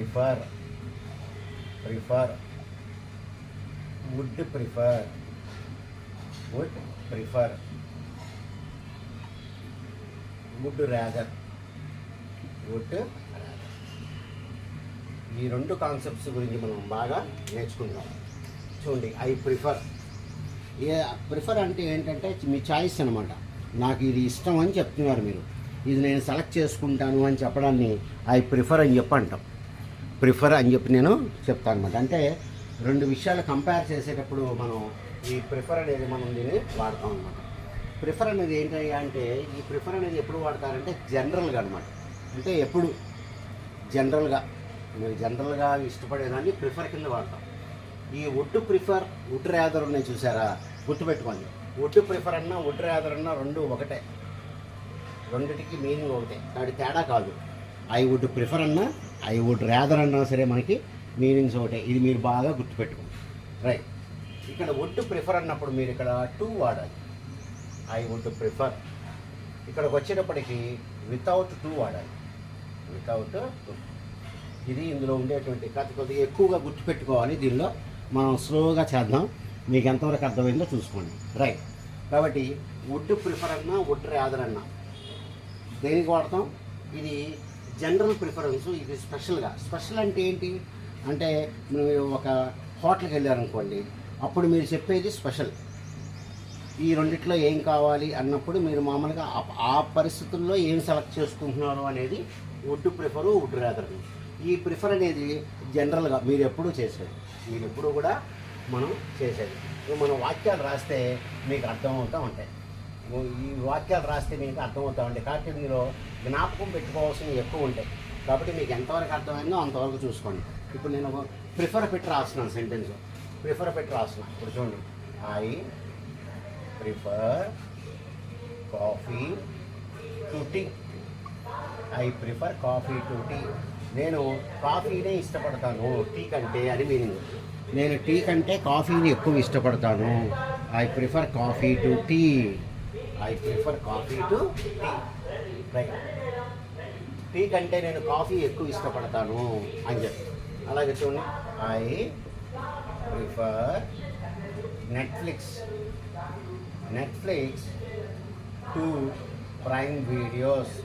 Prefer, prefer, would prefer, would prefer, would rather, would rather. ఈ రెండు concepts గురించి మనం బాగా నేర్చుకుందాం. చూడండి, ఐ ప్రిఫర్. ప్రిఫర్ అంటే ఏంటంటే మీ చాయిస్ అనమాట. నాకు ఇది ఇష్టం అని చెప్తున్నారు మీరు, ఇది నేను సెలెక్ట్ చేసుకుంటాను అని చెప్పడాన్ని ఐ ప్రిఫర్ అని చెప్పి అంటాం. ప్రిఫర్ అని చెప్పి నేను చెప్తాను అనమాట. అంటే రెండు విషయాలు కంపేర్ చేసేటప్పుడు మనం ఈ ప్రిఫర్ అనేది మనం దీన్ని వాడతాం అనమాట. ప్రిఫర్ అనేది ఏంటి అంటే, ఈ ప్రిఫర్ అనేది ఎప్పుడు వాడతారంటే జనరల్గా అనమాట. అంటే ఎప్పుడు జనరల్గా మీరు జనరల్గా ఇష్టపడేదాన్ని ప్రిఫర్ కింద వాడతాం. ఈ వుడ్ ప్రిఫర్, వుడ్ రాదర్ ఉన్నాయి చూసారా, గుర్తుపెట్టుకోండి. వుడ్ ప్రిఫర్ అన్నా వుడ్ రాదర్ అన్నా రెండు ఒకటే, రెండిటికి మీనింగ్ ఒకటే, వాటి తేడా కాదు. ఐ వుడ్ ప్రిఫర్ అన్నా ఐ వుడ్ రాదర్ అన్నా సరే మనకి మీనింగ్స్ ఒకటే. ఇది మీరు బాగా గుర్తుపెట్టుకోండి. రైట్. ఇక్కడ వుడ్ ప్రిఫర్ అన్నప్పుడు మీరు ఇక్కడ టు వాడాలి. I would prefer. ఇక్కడికి వచ్చేటప్పటికి వితౌట్ టు వాడాలి. Without to. ఇది ఇందులో ఉండేటువంటి కథ కొద్దిగా ఎక్కువగా గుర్తుపెట్టుకోవాలి. దీనిలో మనం స్లోగా చేద్దాం, మీకు ఎంతవరకు అర్థమైందో చూసుకోండి. రైట్. కాబట్టి వుడ్ ప్రిఫర్ అన్నా వుడ్ రాదర్ అన్నా దేనికి వాడతాం? ఇది జనరల్ ప్రిఫరెన్స్. ఇది స్పెషల్గా. స్పెషల్ అంటే ఏంటి అంటే, మీరు ఒక హోటల్కి వెళ్ళారనుకోండి, అప్పుడు మీరు చెప్పేది స్పెషల్. ఈ రెండిట్లో ఏం కావాలి అన్నప్పుడు మీరు మామూలుగా ఆ పరిస్థితుల్లో ఏం సెలెక్ట్ చేసుకుంటున్నారు అనేది వుడ్ ప్రిఫరు, వుడ్ రాదర్. ఈ ప్రిఫర్ అనేది జనరల్గా మీరు ఎప్పుడూ చేసేది, మీరు ఎప్పుడూ కూడా మనం చేసేది. మనం వాక్యాలు రాస్తే మీకు అర్థమవుతూ ఉంటాయి. ఈ వాక్యాలు రాస్తే మీకు అర్థమవుతూ ఉంటాయి. కాబట్టి మీరు జ్ఞాపకం పెట్టుకోవాల్సినవి ఎక్కువ ఉంటాయి. కాబట్టి మీకు ఎంతవరకు అర్థమైందో అంతవరకు చూసుకోండి. ఇప్పుడు నేను ప్రిఫర్ పెట్టి రాస్తున్నాను సెంటెన్స్. ప్రిఫర్ పెట్టి రాస్తున్నాను. ఇప్పుడు చూడండి, I prefer coffee to tea. I prefer coffee to tea. నేను కాఫీనే ఇష్టపడతాను టీ కంటే అని మీనింగ్. నేను టీ కంటే కాఫీని ఎక్కువ ఇష్టపడతాను. I prefer coffee to tea. I prefer coffee to tea. Right. Tea కంటే నేను కాఫీ ఎక్కువ ఇష్టపడతాను అని చెప్పి. అలాగే చూడండి, I prefer Netflix, Netflix to Prime videos,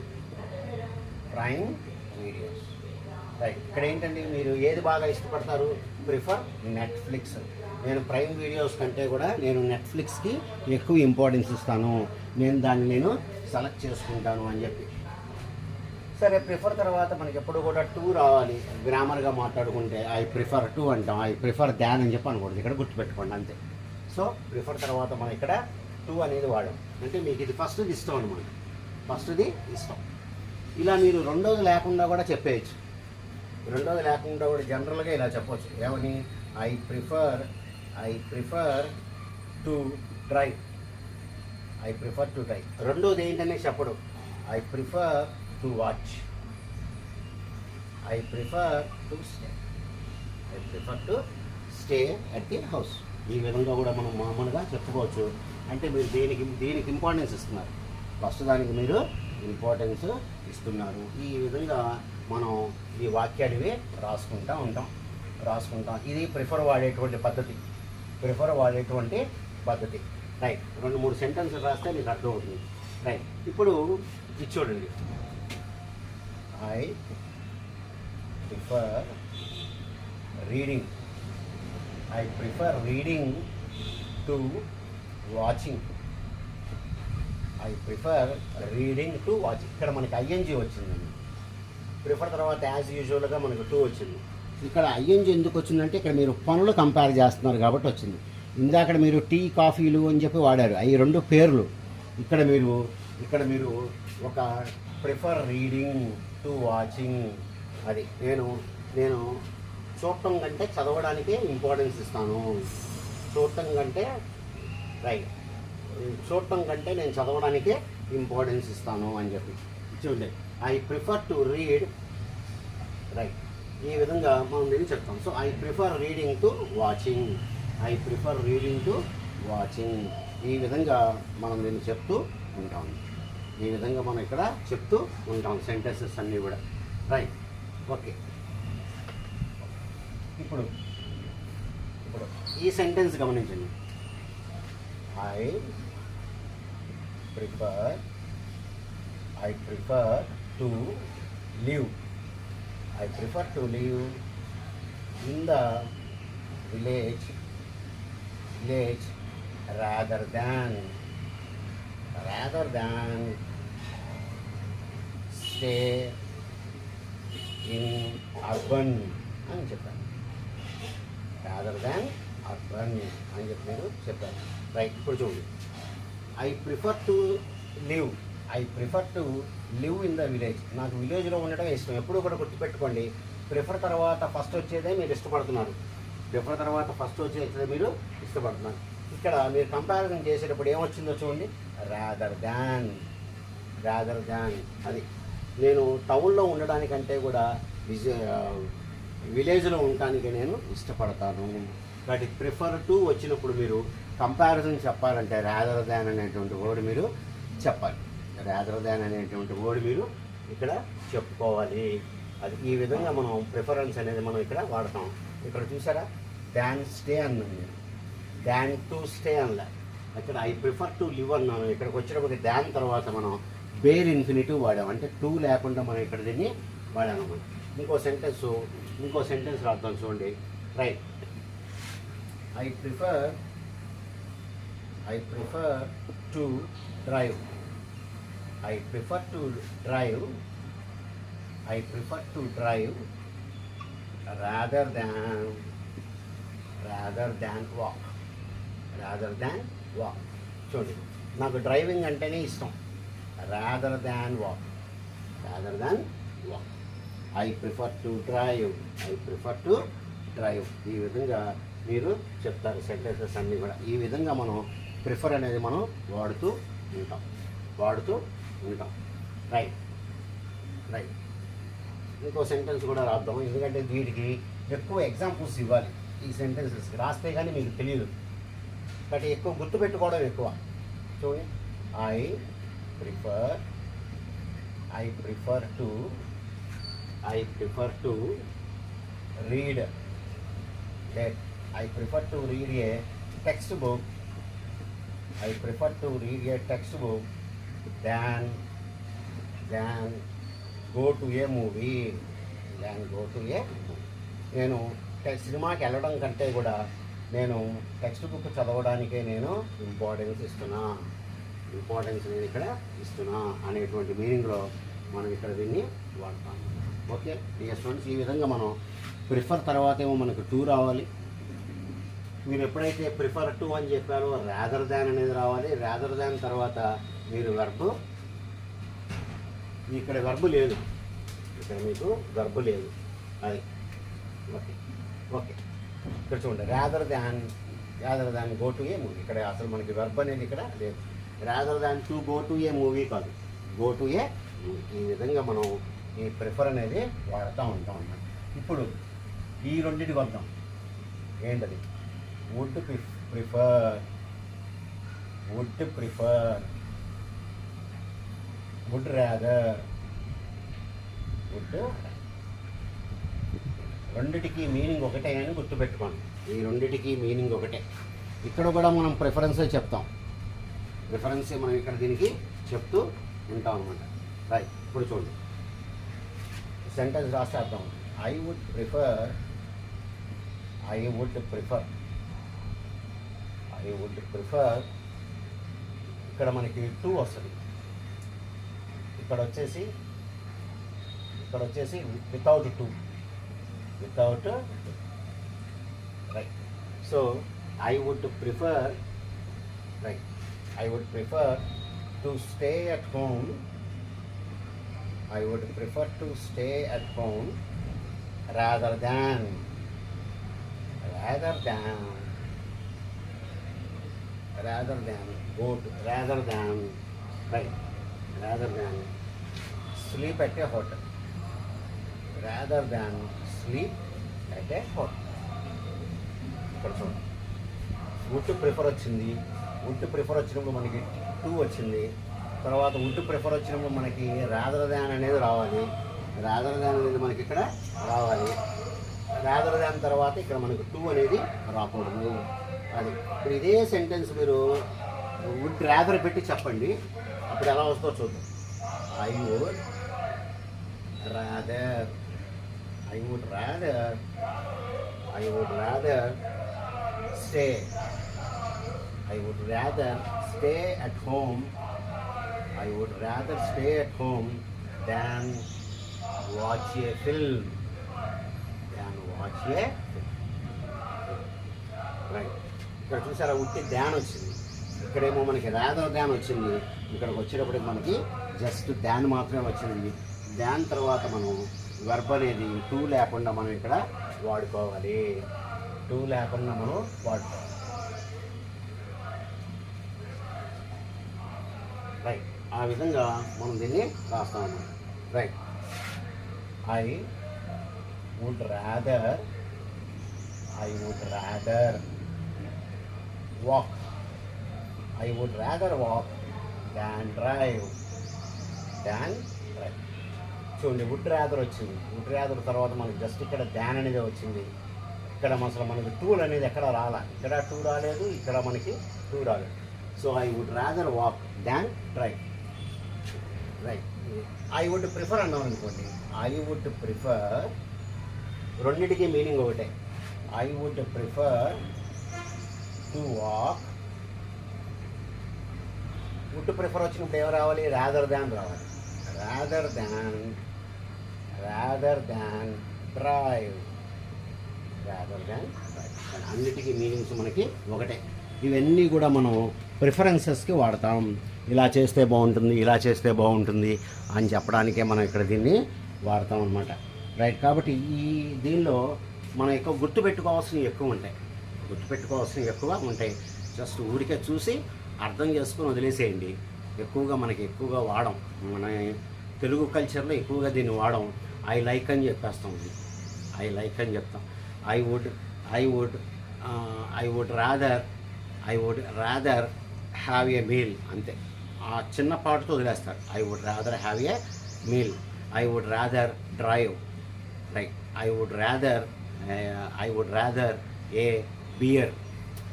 Prime videos. Right. ఇక్కడ ఏంటంటే మీరు ఏది బాగా ఇష్టపడతారు? Prefer Netflix. నేను ప్రైమ్ వీడియోస్ కంటే కూడా నేను నెట్ఫ్లిక్స్కి ఎక్కువ ఇంపార్టెన్స్ ఇస్తాను, నేను సెలెక్ట్ చేసుకుంటాను అని చెప్పి. సరే, ప్రిఫర్ తర్వాత మనకి ఎప్పుడు కూడా టూ రావాలి. గ్రామర్గా మాట్లాడుకుంటే ఐ ప్రిఫర్ టు అంటాం, ఐ ప్రిఫర్ దాన్ అని చెప్పి అనకూడదు. ఇక్కడ గుర్తుపెట్టుకోండి అంతే. సో ప్రిఫర్ తర్వాత మనం ఇక్కడ టూ అనేది వాడాం. అంటే మీకు ఇది ఫస్ట్ది ఇష్టం అనమాట, ఫస్ట్ది ఇష్టం. ఇలా మీరు రెండోది లేకుండా కూడా చెప్పేయచ్చు. రెండోది లేకుండా కూడా జనరల్గా ఇలా చెప్పవచ్చు. ఏమని? I prefer to drive. I prefer to drive. రెండోది ఏంటనే చెప్పడు. I prefer to watch. I prefer to stay. I prefer to stay at the house. ఈ విధంగా కూడా మనం మామూలుగా చెప్పుకోవచ్చు. అంటే మీరు దేనికి ఇంపార్టెన్స్ ఇస్తున్నారు, ఫస్ట్ దానికి మీరు ఇంపార్టెన్స్ ఇస్తున్నారు. ఈ విధంగా మనం ఈ వాక్యాలు రాసుకుంటూ ఉంటాం. ఇది ప్రిఫర్ వాడేటువంటి పద్ధతి. రైట్. 2-3 సెంటెన్సులు రాస్తే మీకు అర్థమవుతుంది. రైట్. ఇప్పుడు ఇది చూడండి, I prefer reading. I prefer reading to watching. I prefer reading to watching. ఇక్కడ మనకి ఐఎన్జీ వచ్చిందండి. ప్రిఫర్ తర్వాత యాజ్ యూజువల్గా మనకు టూ వచ్చింది. ఇక్కడ ఐఎన్జీ ఎందుకు వచ్చిందంటే, ఇక్కడ మీరు పనులు కంపేర్ చేస్తున్నారు కాబట్టి వచ్చింది. ఇందాక మీరు టీ, కాఫీలు అని చెప్పి వాడారు, అవి రెండు పేర్లు. ఇక్కడ మీరు ఒక ప్రిఫర్ రీడింగ్ టు వాచింగ్. అది నేను చూడటం కంటే చదవడానికే ఇంపార్టెన్స్ ఇస్తాను. చూడటం కంటే నేను చదవడానికే ఇంపార్టెన్స్ ఇస్తాను అని చెప్పి చూడండి. I prefer to read. Right. ఈ విధంగా మనం దీన్ని చెప్తాం. So I prefer reading to watching. I prefer reading to watching. ఈ విధంగా మనం దీన్ని చెప్తూ ఉంటాం. ఈ విధంగా మనం ఇక్కడ చెప్తూ ఉంటాం సెంటెన్సెస్ అన్నీ కూడా. రైట్. ఓకే. ఇప్పుడు ఈ సెంటెన్స్ గమనించండి. I prefer to live. I prefer to live in the village rather than stay in urban అని చెప్పాను. రాదర్ దాన్ అర్బన్ అని చెప్పి మీరు చెప్పారు. రైట్. ఇప్పుడు చూడండి, I prefer to live in the village. నాకు విలేజ్లో ఉండటం ఇష్టం. ఎప్పుడు కూడా గుర్తుపెట్టుకోండి, ప్రిఫర్ తర్వాత ఫస్ట్ వచ్చేదే మీరు ఇష్టపడుతున్నారు. ఇక్కడ మీరు కంపారిజన్ చేసేటప్పుడు ఏమొచ్చిందో చూడండి, రాదర్ దాన్. అది నేను టౌన్లో ఉండడానికంటే కూడా విలేజ్లో ఉండటానికి నేను ఇష్టపడతాను. బట్ ప్రిఫర్ టు వచ్చినప్పుడు మీరు కంపారిజన్ చెప్పాలంటే రాదర్ దాన్ అనేటువంటి వర్డ్ మీరు చెప్పాలి. మీరు ఇక్కడ చెప్పుకోవాలి. అది ఈ విధంగా మనం ప్రిఫరెన్స్ అనేది మనం ఇక్కడ వాడతాం. ఇక్కడ చూసారా, దాన్ స్టే అన్నాను నేను, దాన్ టు స్టే అనలే. ఇక్కడ ఐ ప్రిఫర్ టు లివ్ అన్నాను. ఇక్కడికి వచ్చినప్పుడు దాన్ తర్వాత మనం బేర్ ఇన్ఫినిటివ్ వాడాం, అంటే టూ లేకుండా మనం ఇక్కడ దీన్ని వాడాము. మనం ఇంకో సెంటెన్స్ రాద్దాం చూడండి. Right. I prefer to drive. I prefer to drive rather than walk. చూడండి, నాకు డ్రైవింగ్ అంటేనే ఇష్టం. rather than walk. I prefer to drive. ఈ విధంగా మీరు చెప్తారు సెంటెన్సెస్ అన్నీ కూడా. ఈ విధంగా మనం ప్రిఫర్ అనేది మనం వాడుతూ ఉంటాం. రైట్. ఇంకో సెంటెన్స్ కూడా రాద్దాం, ఎందుకంటే వీటికి ఎక్కువ ఎగ్జాంపుల్స్ ఇవ్వాలి. ఈ సెంటెన్సెస్ రాస్తే కానీ మీకు తెలియదు, బట్ ఎక్కువ గుర్తుపెట్టుకోవడం ఎక్కువ. చూడండి, I prefer to read A text book. than go to a movie. నేను సినిమాకి వెళ్ళడం కంటే కూడా నేను టెక్స్ట్ బుక్ చదవడానికే నేను ఇంపార్టెన్స్ నేను ఇక్కడ ఇస్తున్నా అనేటువంటి మీనింగ్లో మనం ఇక్కడ దీన్ని వాడతాం. ఓకే డియర్ స్టూడెంట్స్, ఈ విధంగా మనం ప్రిఫర్ తర్వాత ఏమో మనకు టూ రావాలి. మీరు ఎప్పుడైతే ప్రిఫర్ టు అని చెప్పారో రాదర్ దాన్ అనేది రావాలి. రాదర్ దాన్ తర్వాత మీరు వెర్బ్, ఇక్కడ వెర్బ్ లేదు, ఇక్కడ మీకు వెర్బ్ లేదు. అది ఓకే ఇక్కడ చూడండి, rather than go to A movie. ఇక్కడ అసలు మనకి వెర్బ్ అనేది ఇక్కడ లేదు. Rather than to go to A movie కాదు, గో టు ఏ మూవీ. ఈ విధంగా మనం ఈ ప్రిఫర్ అనేది వాడుతూ ఉంటాం అన్నమాట. ఇప్పుడు ఈ రెండింటికి వద్దాం. ఏంటది? వుడ్ ప్రిఫర్, వుడ్ రాదర్, రెండిటికి మీనింగ్ ఒకటే అని గుర్తుపెట్టుకోండి. ఈ రెండిటికి మీనింగ్ ఒకటే. ఇక్కడ కూడా మనం ప్రిఫరెన్సే చెప్తాం. ప్రిఫరెన్సే మనం ఇక్కడ దీనికి చెప్తూ ఉంటాం అనమాట. రైట్. ఇప్పుడు చూడండి, సెంటెన్స్ రాసేద్దాం. ఐ వుడ్ ప్రిఫర్ ఇక్కడ మనకి టూ వస్తుంది. ఇక్కడ వచ్చేసి without to. Right. So I would prefer to stay at home. rather than go to, rather than sleep at a hotel. ఇక్కడ చూడండి, వుడ్ ప్రిఫర్ వచ్చింది. వుడ్ ప్రిఫర్ వచ్చినప్పుడు మనకి టూ వచ్చింది. తర్వాత వుడ్ ప్రిఫర్ వచ్చినప్పుడు మనకి రాదర్ దాన్ అనేది రావాలి. రాదర్ దాన్ అనేది మనకి ఇక్కడ రావాలి. రాదర్ దాన్ తర్వాత ఇక్కడ మనకు టు అనేది రాకూడదు. అది ఇప్పుడు ఇదే సెంటెన్స్ మీరు వుడ్ రాదర్ పెట్టి చెప్పండి, అప్పుడు ఎలా వస్తుందో చూద్దాం. I would rather, I would rather, I would rather stay, I would rather stay at home, I would rather stay at home than watch a film. Right. ఇక్కడ చూసారా ఉట్టి ధ్యాన్ వచ్చింది, ఇక్కడేమో మనకి రాదర్ ధ్యాన్ వచ్చింది, ఇక్కడికి వచ్చేటప్పటికి మనకి జస్ట్ ధ్యాన్ మాత్రమే వచ్చింది. ధ్యాన్ తర్వాత మనం వెర్బ్ అనేది టూ లేకుండా మనం ఇక్కడ వాడుకోవాలి, టూ లేకుండా మనం వాడుకోవాలి. రైట్, ఆ విధంగా మనం దీన్ని రాస్తాము. Right, I would rather walk, I would rather walk than drive. చూడండి వుడ్ రాదర్ వచ్చింది, వుడ్ రాదర్ తర్వాత మనకి జస్ట్ ఇక్కడ డాన్ అనేది వచ్చింది. ఇక్కడ అసలు మనకి టూల్ అనేది ఎక్కడ రాలా, ఇక్కడ టూ రాలేదు, ఇక్కడ మనకి టూ రాలేదు. So I would rather walk than drive. Right, I would prefer అన్నాం అనుకోండి, ఐ వుడ్ ప్రిఫర్, రెండింటికి మీనింగ్ ఒకటే. I would prefer to walk, would prefer వచ్చినప్పుడు ఏమి రావాలి, రాదర్ దాన్ రావాలి. Rather than drive, rather than drive. అన్నిటికీ మీనింగ్స్ మనకి ఒకటే. ఇవన్నీ కూడా మనం ప్రిఫరెన్సెస్కి వాడతాం. ఇలా చేస్తే బాగుంటుంది, ఇలా చేస్తే బాగుంటుంది అని చెప్పడానికే మనం ఇక్కడ దీన్ని వాడతాం అన్నమాట. రైట్, కాబట్టి దీనిలో మనం ఎక్కువ గుర్తుపెట్టుకోవాల్సినవి ఎక్కువ ఉంటాయి. జస్ట్ ఊరికే చూసి అర్థం చేసుకుని వదిలేసేయండి. ఎక్కువగా వాడం, మన తెలుగు కల్చర్లో ఎక్కువగా దీన్ని వాడం. ఐ లైక్ అని చెప్పేస్తాం, ఐ లైక్ అని చెప్తాం. I would rather have a meal, అంతే. ఆ చిన్న పాటుతో వదిలేస్తారు. I would rather have a meal, I would rather drive. Right, I would rather a beer,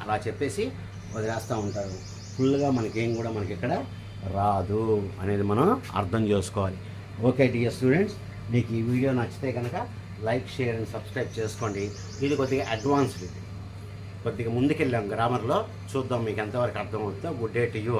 అలా చెప్పేసి వదిలేస్తూ ఉంటారు. ఫుల్గా మనకేం కూడా మనకి ఇక్కడ రాదు అనేది మనం అర్థం చేసుకోవాలి. ఓకే డియర్ స్టూడెంట్స్, మీకు ఈ వీడియో నచ్చితే కనుక లైక్, షేర్ అండ్ సబ్స్క్రైబ్ చేసుకోండి. ఇది కొద్దిగా అడ్వాన్స్డ్, ఇది కొద్దిగా ముందుకెళ్ళాం గ్రామర్లో. చూద్దాం మీకు ఎంతవరకు అర్థమవుతుందో. Good day to you.